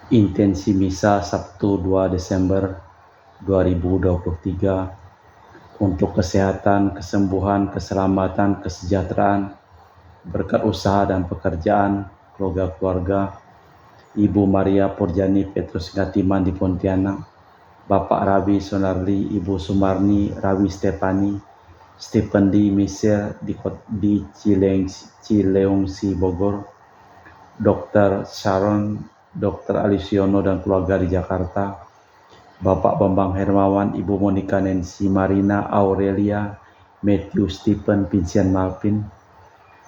Intensi Misa Sabtu 2 Desember 2023 untuk kesehatan, kesembuhan, keselamatan, kesejahteraan, berkat usaha dan pekerjaan keluarga-keluarga Ibu Maria Purjani Petrus Ngatiman di Pontianak, Bapak Rabi Sonarli, Ibu Sumarni Rawi Stephen di Michelle di Cileungsi Bogor, Dr. Sharon, Dr. Alisiono dan keluarga di Jakarta, Bapak Bambang Hermawan, Ibu Monica Nancy Marina Aurelia, Matthew Stephen Vincent Malvin,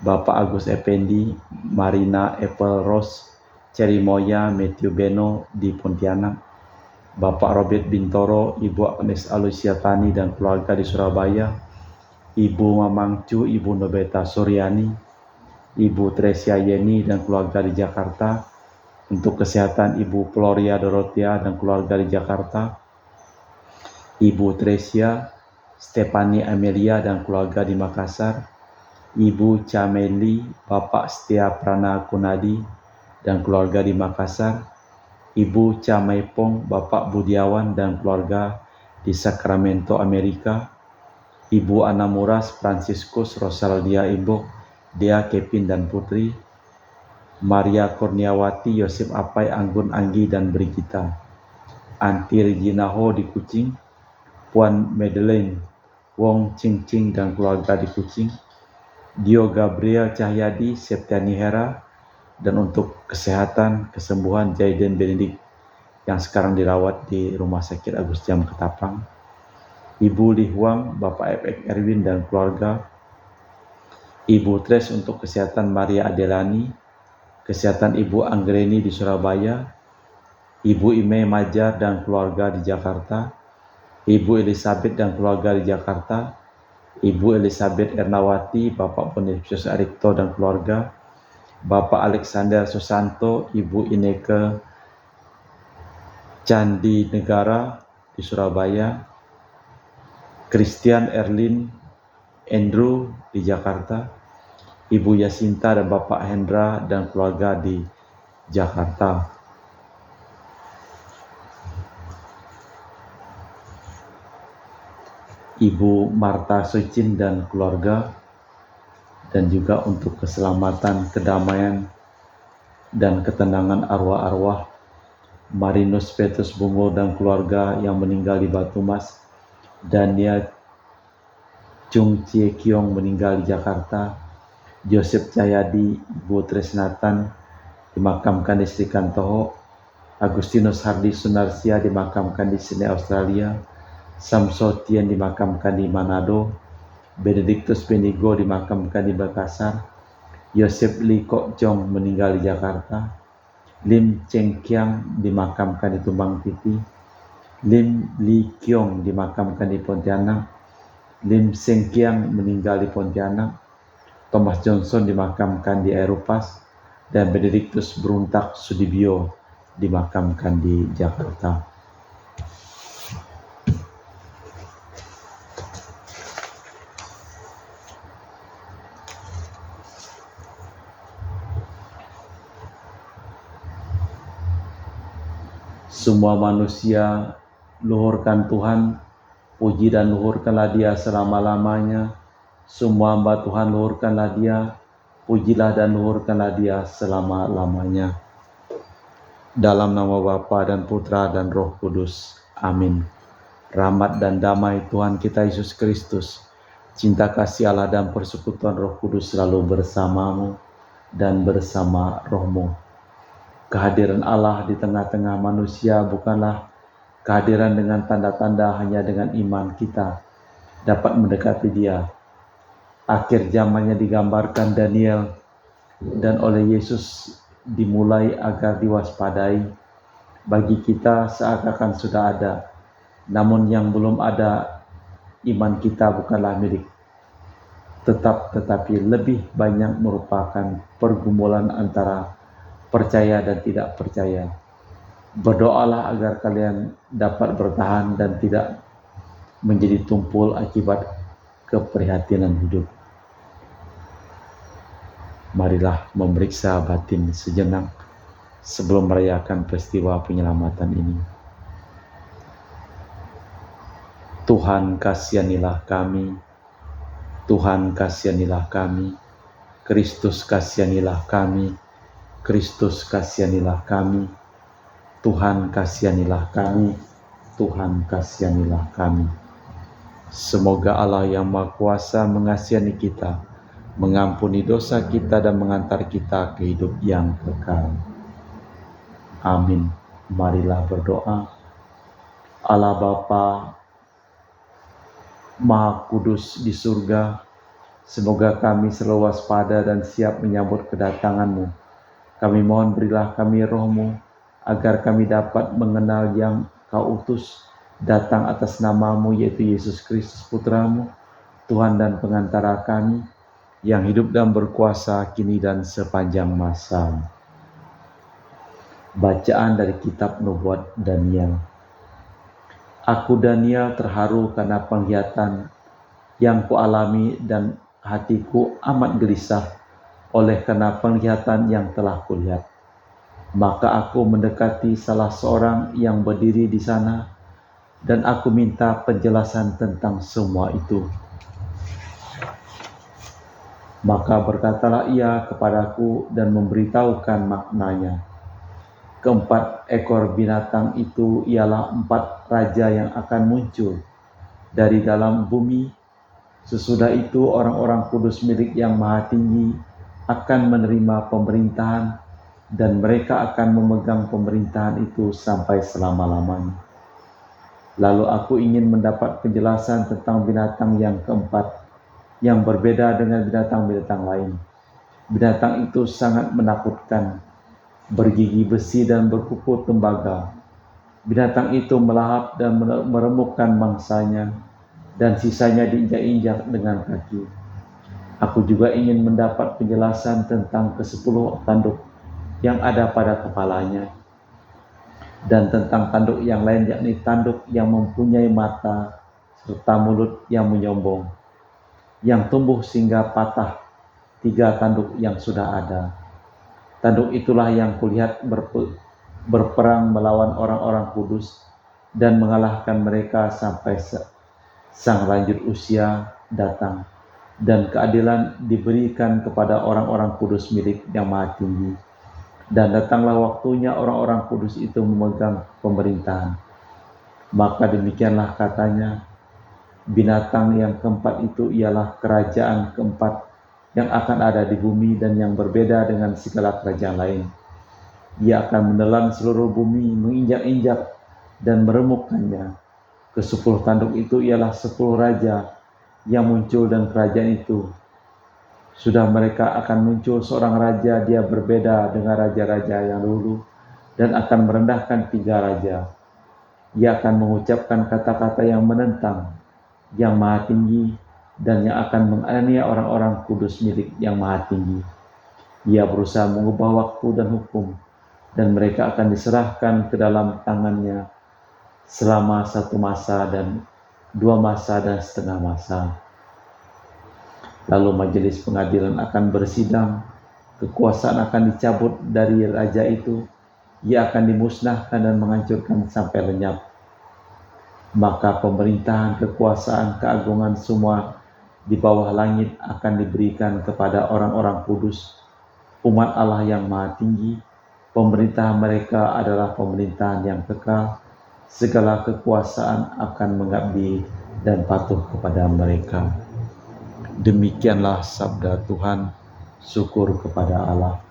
Bapak Agus Effendi, Marina Apple Rose, Cherry Moya, Matthew Beno di Pontianak, Bapak Robert Bintoro, Ibu Agnes Alusia Tani dan keluarga di Surabaya, Ibu Mamang Cu, Ibu Nobeta Suryani, Ibu Tresia Yeni dan keluarga di Jakarta, untuk kesehatan Ibu Floria Dorothea dan keluarga di Jakarta, Ibu Tresia Stefani Amelia dan keluarga di Makassar, Ibu Cameli, Bapak Setia Prana Kunadi dan keluarga di Makassar, Ibu Camaipong, Bapak Budiawan dan keluarga di Sacramento, Amerika, Ibu Ana Muras, Franciscus, Rosaldia Ibo, Dea Kevin dan Putri, Maria Kurniawati, Yosef Apai, Anggun Anggi dan Brigita, Anti Regina Ho di Kucing, Puan Madeleine Wong Cing dan keluarga di Kucing, Dio Gabriel Cahyadi, Septiani Hera, dan untuk kesehatan, kesembuhan Jaiden Benedict yang sekarang dirawat di Rumah Sakit Agus Jam Ketapang, Ibu Li Huang, Bapak FX Erwin dan keluarga, Ibu Tres untuk kesehatan Maria Adelani, kesehatan Ibu Anggreni di Surabaya, Ibu Ime Majar dan keluarga di Jakarta, Ibu Elizabeth dan keluarga di Jakarta, Ibu Elizabeth Ernawati, Bapak Bonifacius Arikto dan keluarga, Bapak Alexander Susanto, Ibu Ineke Candi Negara di Surabaya, Christian Erlin Andrew di Jakarta, Ibu Yasinta dan Bapak Hendra dan keluarga di Jakarta. Ibu Marta Sucin dan keluarga, dan juga untuk keselamatan, kedamaian, dan ketenangan arwah-arwah Marinus Petrus Bungo dan keluarga yang meninggal di Batumas, Dania Chung Chie Kiong meninggal di Jakarta, Joseph Cahyadi, Ibu Tresnatan dimakamkan di Sri Kantoho, Agustinus Hardi Sunarsia dimakamkan di Sydney, Australia, Samsotien dimakamkan di Manado, Benedictus Benigo dimakamkan di Makassar, Yosef Lee Kok Jong meninggal di Jakarta, Lim Cheng Kiang dimakamkan di Tumbang Titi, Lim Li Kiong dimakamkan di Pontianak, Lim Seng Kiang meninggal di Pontianak, Thomas Johnson dimakamkan di Aeropas, dan Benedictus Bruntak Sudibyo dimakamkan di Jakarta. Semua manusia luhurkan Tuhan, puji dan luhurkanlah Dia selama-lamanya. Semua hamba Tuhan luhurkanlah Dia, pujilah dan luhurkanlah Dia selama-lamanya. Dalam nama Bapa dan Putra dan Roh Kudus. Amin. Rahmat dan damai Tuhan kita Yesus Kristus, cinta kasih Allah dan persekutuan Roh Kudus selalu bersamamu dan bersama rohmu. Kehadiran Allah di tengah-tengah manusia bukanlah kehadiran dengan tanda-tanda, hanya dengan iman kita dapat mendekati Dia. Akhir zamannya digambarkan Daniel dan oleh Yesus dimulai agar diwaspadai. Bagi kita seakan-akan sudah ada, namun yang belum ada, iman kita bukanlah milik tetapi lebih banyak merupakan pergumulan antara percaya dan tidak percaya. Berdoalah agar kalian dapat bertahan dan tidak menjadi tumpul akibat keprihatinan hidup. Marilah memeriksa batin sejenak sebelum merayakan peristiwa penyelamatan ini. Tuhan kasihanilah kami, Tuhan kasihanilah kami, Kristus kasihanilah kami, Kristus kasihanilah kami, Tuhan kasihanilah kami, Tuhan kasihanilah kami. Semoga Allah yang Maha Kuasa mengasihani kita, mengampuni dosa kita dan mengantar kita ke hidup yang kekal. Amin. Marilah berdoa. Allah Bapa Maha Kudus di surga, semoga kami selalu waspada dan siap menyambut kedatangan-Mu. Kami mohon berilah kami roh-Mu, agar kami dapat mengenal yang Kau utus datang atas nama-Mu, yaitu Yesus Kristus Putra-Mu, Tuhan dan pengantara kami, yang hidup dan berkuasa kini dan sepanjang masa. Bacaan dari kitab Nubuat Daniel. Aku Daniel terharu karena penglihatan yang kualami dan hatiku amat gelisah oleh karena penglihatan yang telah kulihat. Maka aku mendekati salah seorang yang berdiri di sana dan aku minta penjelasan tentang semua itu. Maka berkatalah ia kepadaku dan memberitahukan maknanya. Keempat ekor binatang itu ialah 4 raja yang akan muncul dari dalam bumi. Sesudah itu orang-orang kudus milik Yang Maha Tinggi akan menerima pemerintahan dan mereka akan memegang pemerintahan itu sampai selama-lamanya. Lalu aku ingin mendapat penjelasan tentang binatang yang keempat yang berbeda dengan binatang-binatang lain. Binatang itu sangat menakutkan, bergigi besi dan berkuku tembaga. Binatang itu melahap dan meremukkan mangsanya, dan sisanya diinjak-injak dengan kaki. Aku juga ingin mendapat penjelasan tentang ke-10 tanduk yang ada pada kepalanya, dan tentang tanduk yang lain, yakni tanduk yang mempunyai mata serta mulut yang menyombong, yang tumbuh sehingga patah 3 tanduk yang sudah ada. Tanduk itulah yang kulihat berperang melawan orang-orang kudus dan mengalahkan mereka sampai sang lanjut usia datang, dan keadilan diberikan kepada orang-orang kudus milik Yang Maha Tinggi. Dan datanglah waktunya orang-orang kudus itu memegang pemerintahan. Maka demikianlah katanya, binatang yang keempat itu ialah kerajaan keempat yang akan ada di bumi dan yang berbeda dengan segala kerajaan lain. Ia akan menelan seluruh bumi, menginjak-injak dan meremukkannya. Ke-10 tanduk itu ialah 10 raja yang muncul, dan kerajaan itu sudah mereka akan muncul seorang raja, dia berbeda dengan raja-raja yang dulu dan akan merendahkan 3 raja. Ia akan mengucapkan kata-kata yang menentang Yang Maha Tinggi dan yang akan menganiaya orang-orang kudus milik Yang Maha Tinggi. Ia berusaha mengubah waktu dan hukum, dan mereka akan diserahkan ke dalam tangannya selama 1 masa dan 2 masa dan setengah masa. Lalu majelis pengadilan akan bersidang, kekuasaan akan dicabut dari raja itu, ia akan dimusnahkan dan menghancurkan sampai lenyap. Maka pemerintahan, kekuasaan, keagungan semua di bawah langit akan diberikan kepada orang-orang kudus, umat Allah yang Maha Tinggi. Pemerintahan mereka adalah pemerintahan yang kekal. Segala kekuasaan akan mengabdi dan patuh kepada mereka. Demikianlah sabda Tuhan. Syukur kepada Allah.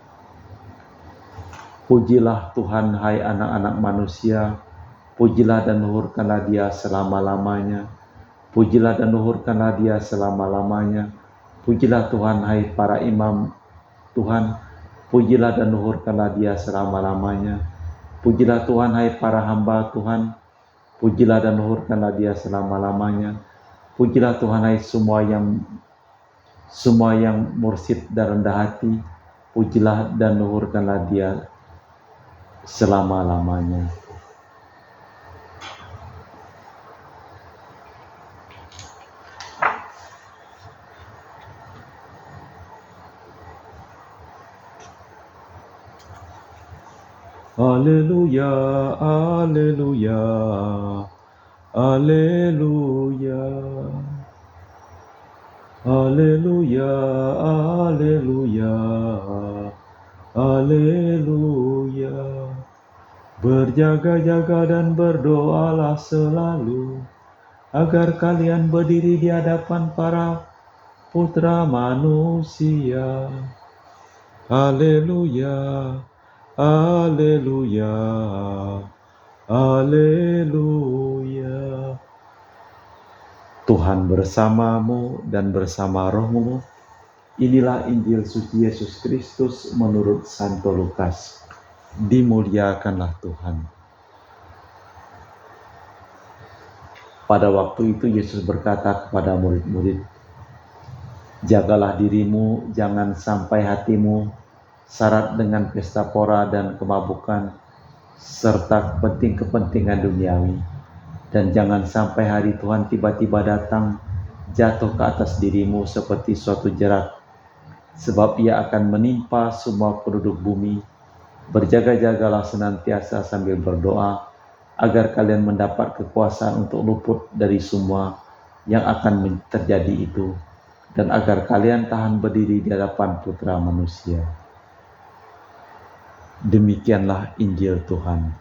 Pujilah Tuhan, hai anak-anak manusia. Pujilah dan luhurkanlah Dia selama-lamanya. Pujilah dan luhurkanlah Dia selama-lamanya. Pujilah Tuhan, hai para imam Tuhan. Pujilah dan luhurkanlah Dia selama-lamanya. Pujilah Tuhan, hai para hamba Tuhan. Pujilah dan luhurkanlah Dia selama-lamanya. Pujilah Tuhan, hai semua yang mursyid dan rendah hati. Pujilah dan luhurkanlah Dia selama-lamanya. Haleluya, haleluya, haleluya. Haleluya, haleluya, haleluya. Berjaga-jaga dan berdoalah selalu, agar kalian berdiri di hadapan para putra manusia. Haleluya, haleluya, haleluya. Tuhan bersamamu dan bersama rohmu. Inilah Injil suci Yesus Kristus menurut Santo Lukas. Dimuliakanlah Tuhan. Pada waktu itu Yesus berkata kepada murid-murid, "Jagalah dirimu, jangan sampai hatimu syarat dengan pesta pora dan kemabukan, serta kepentingan duniawi. Dan jangan sampai hari Tuhan tiba-tiba datang, jatuh ke atas dirimu seperti suatu jerat, sebab ia akan menimpa semua penduduk bumi. Berjaga-jagalah senantiasa sambil berdoa, agar kalian mendapat kekuasaan untuk luput dari semua yang akan terjadi itu, dan agar kalian tahan berdiri di hadapan Putra Manusia." Demikianlah Injil Tuhan.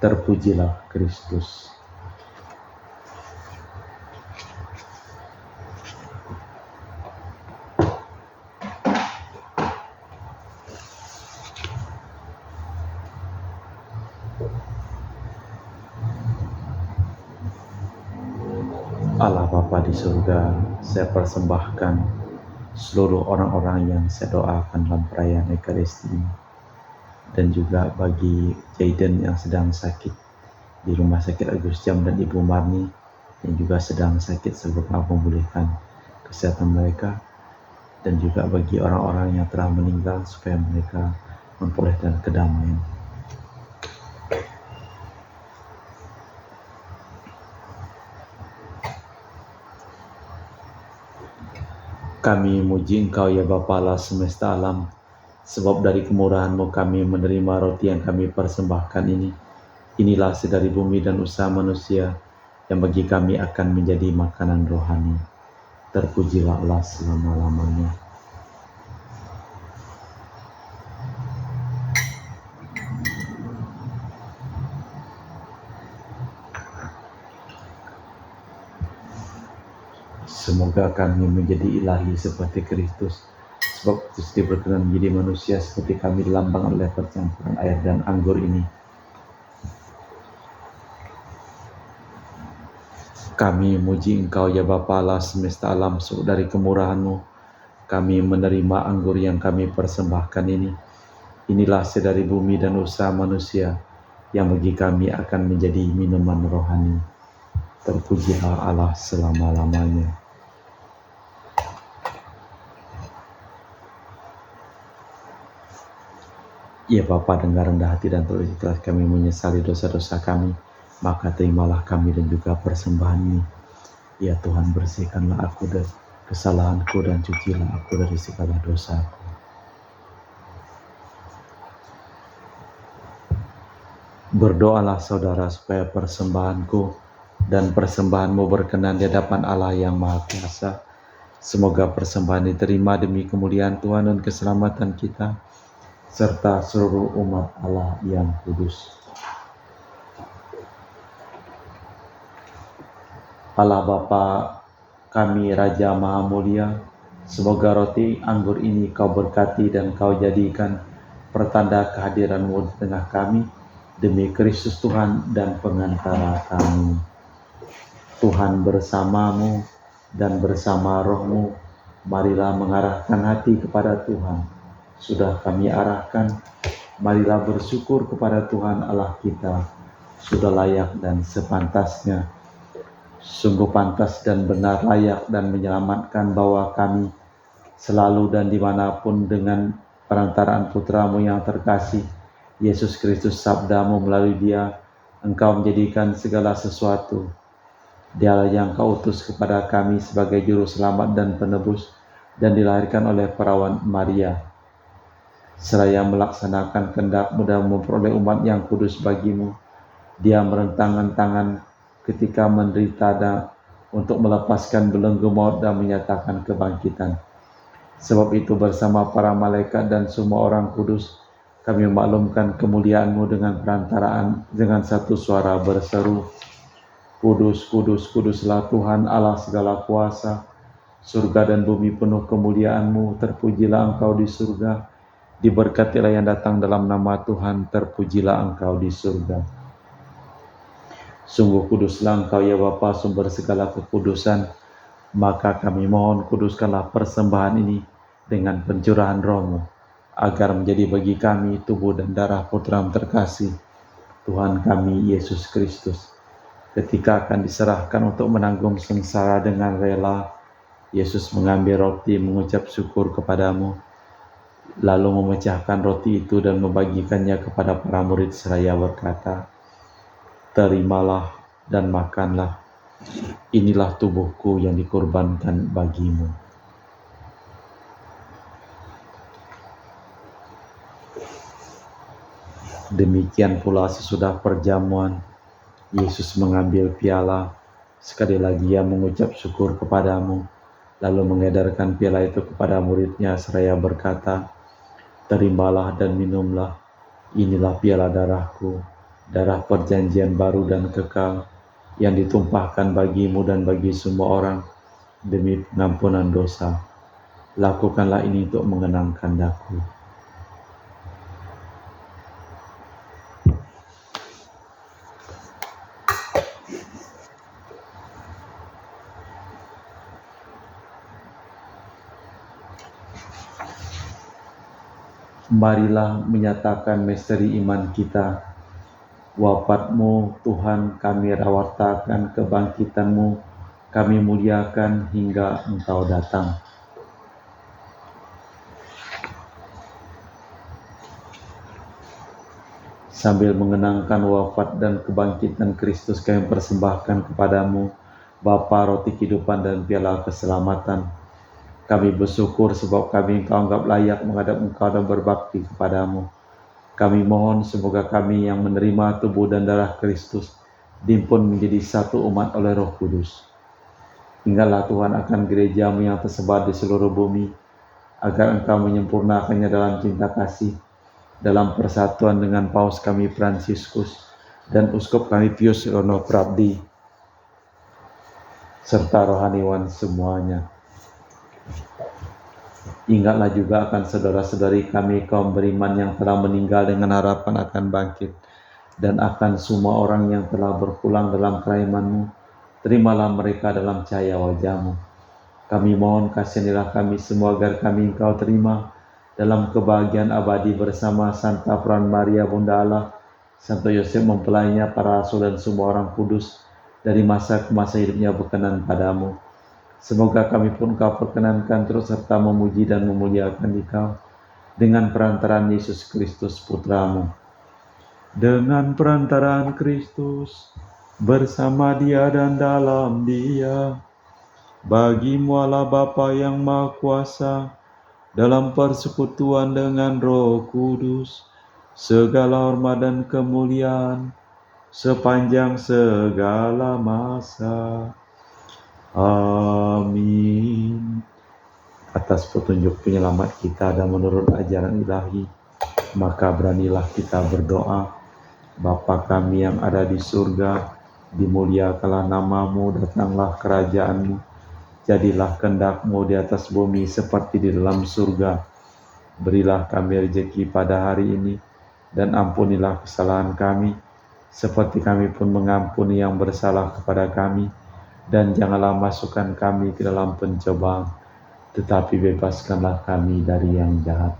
Terpujilah Kristus. Allah Bapa di surga, saya persembahkan seluruh orang-orang yang saya doakan dalam perayaan Ekaristi ini, dan juga bagi Jaden yang sedang sakit di Rumah Sakit Agus Jam dan Ibu Marni yang juga sedang sakit, semoga memulihkan kesehatan mereka, dan juga bagi orang-orang yang telah meninggal supaya mereka memperoleh kedamaian. Kami muji Engkau ya Bapa Allah semesta alam, sebab dari kemurahan-Mu kami menerima roti yang kami persembahkan ini. Inilah hasil dari bumi dan usaha manusia, yang bagi kami akan menjadi makanan rohani. Terpujilah Allah selama-lamanya. Semoga kami menjadi ilahi seperti Kristus, sebab Kristus berkenan menjadi manusia seperti kami, dilambang oleh percampuran air dan anggur ini. Kami muji Engkau ya Bapa Allah semesta alam, sebab dari kemurahan-Mu kami menerima anggur yang kami persembahkan ini. Inilah hasil dari bumi dan usaha manusia, yang bagi kami akan menjadi minuman rohani. Terpujilah Allah selama-lamanya. Ya Bapa, dengan rendah hati dan tulus ikhlas kami menyesali dosa-dosa kami, maka terimalah kami dan juga persembahan ini. Ya Tuhan, bersihkanlah aku dari kesalahanku dan cucilah aku dari segala dosaku. Berdoalah saudara supaya persembahanku dan persembahanmu berkenan di hadapan Allah yang Maha Kuasa. Semoga persembahan diterima demi kemuliaan Tuhan dan keselamatan kita, serta seluruh umat Allah yang kudus. Allah Bapa kami Raja Maha Mulia, semoga roti anggur ini Kau berkati dan Kau jadikan pertanda kehadiran-Mu di tengah kami, demi Kristus Tuhan dan pengantara kami. Tuhan bersamamu dan bersama rohmu, marilah mengarahkan hati kepada Tuhan. Sudah kami arahkan, marilah bersyukur kepada Tuhan Allah kita. Sudah layak dan sepantasnya, sungguh pantas dan benar, layak dan menyelamatkan bahwa kami selalu dan dimanapun dengan perantaraan Putra-Mu yang terkasih, Yesus Kristus, sabda-Mu, melalui Dia Engkau menjadikan segala sesuatu. Dialah yang Kau utus kepada kami sebagai juru selamat dan penebus, dan dilahirkan oleh perawan Maria. seraya melaksanakan kehendak-Mu dan memperoleh umat yang kudus bagimu. Dia merentangkan tangan ketika menderita untuk melepaskan belenggu maut dan menyatakan kebangkitan. Sebab itu bersama para malaikat dan semua orang kudus, kami memaklumkan kemuliaan-Mu dengan satu suara berseru, Kudus, kudus, kuduslah Tuhan Allah segala kuasa. Surga dan bumi penuh kemuliaan-Mu, terpujilah Engkau di surga. Diberkatilah yang datang dalam nama Tuhan, terpujilah Engkau di surga. Sungguh kuduslah Engkau ya Bapa, sumber segala kekudusan. Maka kami mohon kuduskanlah persembahan ini dengan pencurahan Roh-Mu, agar menjadi bagi kami tubuh dan darah Putra-Mu terkasih, Tuhan kami Yesus Kristus. Ketika akan diserahkan untuk menanggung sengsara dengan rela, Yesus mengambil roti, mengucap syukur kepadamu, lalu memecahkan roti itu dan membagikannya kepada para murid seraya berkata, Terimalah dan makanlah, inilah tubuhku yang dikorbankan bagimu. Demikian pula sesudah perjamuan, Yesus mengambil piala, sekali lagi Ia mengucap syukur kepadamu, lalu mengedarkan piala itu kepada murid-Nya seraya berkata, Terimalah dan minumlah, inilah piala darahku, darah perjanjian baru dan kekal, yang ditumpahkan bagimu dan bagi semua orang, demi pengampunan dosa. Lakukanlah ini untuk mengenangkan Aku. Marilah menyatakan misteri iman kita. Wafat-Mu, Tuhan, kami wartakan, kebangkitan-Mu kami muliakan hingga Engkau datang. Sambil mengenangkan wafat dan kebangkitan Kristus, kami persembahkan kepadamu Bapa, roti kehidupan dan piala keselamatan. Kami bersyukur sebab kami Engkau anggap layak menghadap Engkau dan berbakti kepadamu. Kami mohon semoga kami yang menerima tubuh dan darah Kristus dihimpun menjadi satu umat oleh Roh Kudus. Ingatlah Tuhan akan gereja-Mu yang tersebar di seluruh bumi, agar Engkau menyempurnakannya dalam cinta kasih, dalam persatuan dengan Paus kami Fransiskus dan Uskup kami Pius Rono Prabdi, serta rohaniwan semuanya. Ingatlah juga akan saudara-saudari kami kaum beriman yang telah meninggal dengan harapan akan bangkit, dan akan semua orang yang telah berpulang dalam kerajaan-Mu. Terimalah mereka dalam cahaya wajah-Mu. Kami mohon kasihanilah kami semua agar kami Engkau terima dalam kebahagiaan abadi bersama Santa Peran Maria Bunda Allah, Santo Yosef mempelainya, para rasul dan semua orang kudus dari masa ke masa hidupnya berkenan padamu. Semoga kami pun Kau perkenankan terus serta memuji dan memuliakan Engkau dengan perantaraan Yesus Kristus Putra-Mu. Dengan perantaraan Kristus, bersama Dia dan dalam Dia, bagi-Mu Allah Bapa yang Maha Kuasa, dalam persekutuan dengan Roh Kudus, segala hormat dan kemuliaan sepanjang segala masa. Amin. Atas petunjuk penyelamat kita dan menurut ajaran ilahi, maka beranilah kita berdoa. Bapa kami yang ada di surga, dimuliakanlah nama-Mu, datanglah kerajaan-Mu, jadilah kehendak-Mu di atas bumi seperti di dalam surga. Berilah kami rezeki pada hari ini, dan ampunilah kesalahan kami, seperti kami pun mengampuni yang bersalah kepada kami. Dan janganlah masukkan kami ke dalam pencobaan, tetapi bebaskanlah kami dari yang jahat.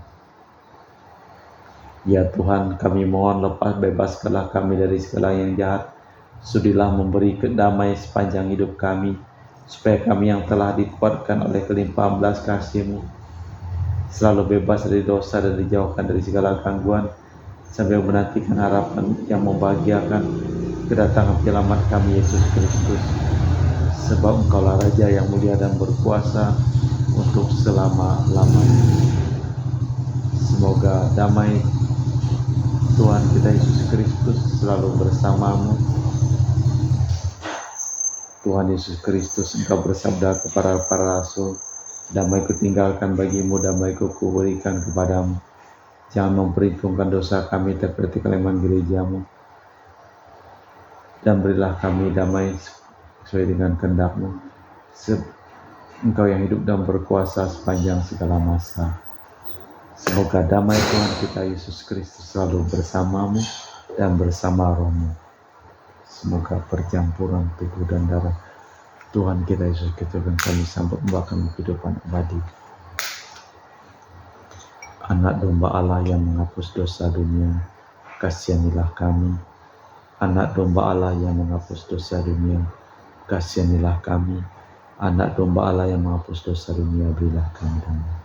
Ya Tuhan, kami mohon bebaskanlah kami dari segala yang jahat. Sudilah memberi kedamaian sepanjang hidup kami, supaya kami yang telah dikuatkan oleh kelimpahan belas kasih-Mu selalu bebas dari dosa dan dijauhkan dari segala gangguan, sambil menantikan harapan yang membahagiakan kedatangan penyelamat kami Yesus Kristus. Sebab Engkaulah Raja yang mulia dan berkuasa untuk selama-lamanya. Semoga damai Tuhan kita Yesus Kristus selalu bersamamu. Tuhan Yesus Kristus, Engkau bersabda kepada para rasul, damai kutinggalkan bagimu, damai kuberikan kepadamu. Jangan memperhitungkan dosa kami seperti keleman gerejamu, dan berilah kami damai sesuai dengan kehendak-Mu. Engkau yang hidup dan berkuasa sepanjang segala masa. Semoga damai Tuhan kita Yesus Kristus selalu bersamamu dan bersama rohmu. Semoga percampuran tubuh dan darah Tuhan kita Yesus Kristus dan kami sambut membawakan kehidupan abadi. Anak domba Allah yang menghapus dosa dunia, kasihanilah kami. Anak domba Allah yang menghapus dosa dunia, kasihanilah kami. Anak domba Allah yang menghapus dosa dunia, berilah kami damai.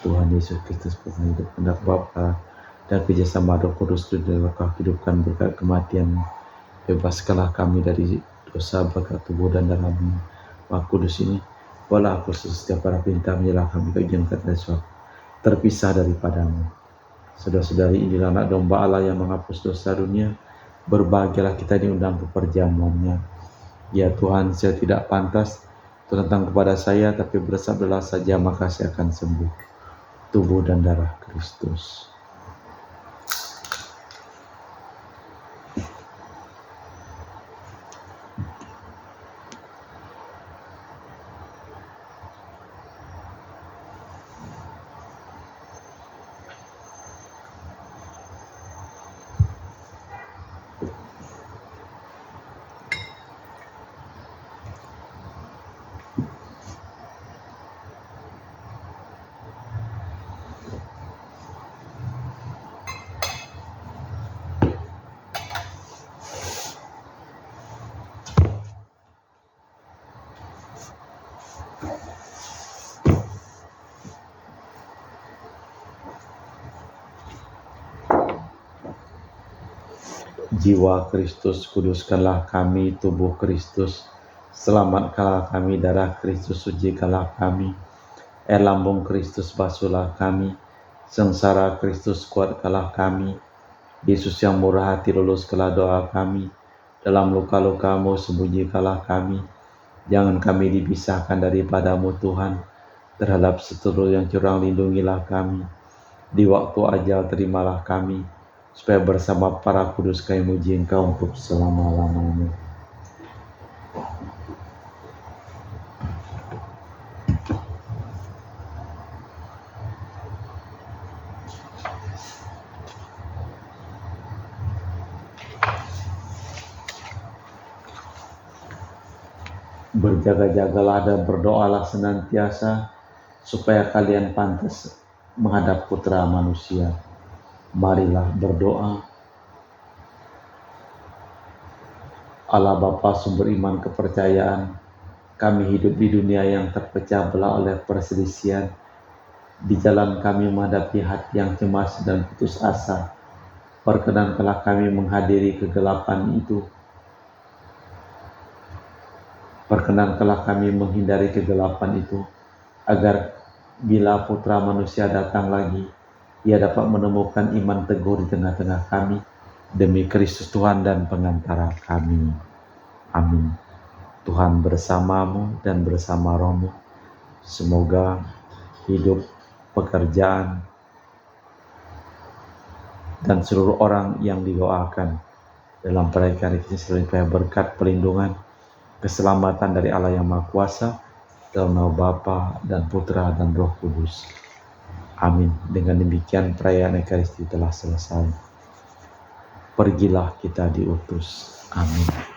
Tuhan Yesus Kristus pernah hidup hendak Bapa dan kerjasama Roh Kudus itu dalam Kau hidupkan berkat kematian. Bebaskanlah kami dari dosa berkat tubuh dan darah-Mu. Roh Kudus ini, walau aku setiap para perintah menyelah kami ke ujian kata suap terpisah daripada-Mu. Saudara-saudari, inilah anak domba Allah yang menghapus dosa dunia. Berbahagialah kita diundang ke perjamuannya. Ya Tuhan, saya tidak pantas tentang kepada saya, tapi bersabdalah saja maka saya akan sembuh. Tubuh dan darah Kristus. Jiwa Kristus, kuduskanlah kami. Tubuh Kristus, selamatkanlah kami. Darah Kristus, sucikanlah kami. Air lambung Kristus, basuhlah kami. Sengsara Kristus, kuatkanlah kami. Yesus yang murah hati, luluskanlah doa kami. Dalam luka-luka-Mu, sembunyikanlah kami. Jangan kami dipisahkan daripada-Mu Tuhan. Terhadap seteru yang curang, lindungilah kami. Di waktu ajal, terimalah kami, supaya bersama para kudus kami muji Engkau untuk selama-lamanya. Berjaga-jagalah dan berdoalah senantiasa, supaya kalian pantas menghadap Putra Manusia. Marilah berdoa. Allah Bapa, sumber iman kepercayaan, kami hidup di dunia yang terpecah belah oleh perselisihan. Di jalan kami menghadapi hati yang cemas dan putus asa. Perkenankanlah kami menghadiri kegelapan itu. Perkenankanlah kami menghindari kegelapan itu, agar bila Putra Manusia datang lagi, Ia dapat menemukan iman teguh di tengah-tengah kami, demi Kristus Tuhan dan pengantara kami. Amin. Tuhan bersamamu dan bersama rohmu. Semoga hidup, pekerjaan, dan seluruh orang yang didoakan dalam perayaan ini selalu berkat perlindungan, keselamatan dari Allah yang Maha Kuasa, dalam nama Bapa dan Putra dan Roh Kudus. Amin. Dengan demikian perayaan Ekaristi telah selesai. Pergilah kita diutus. Amin.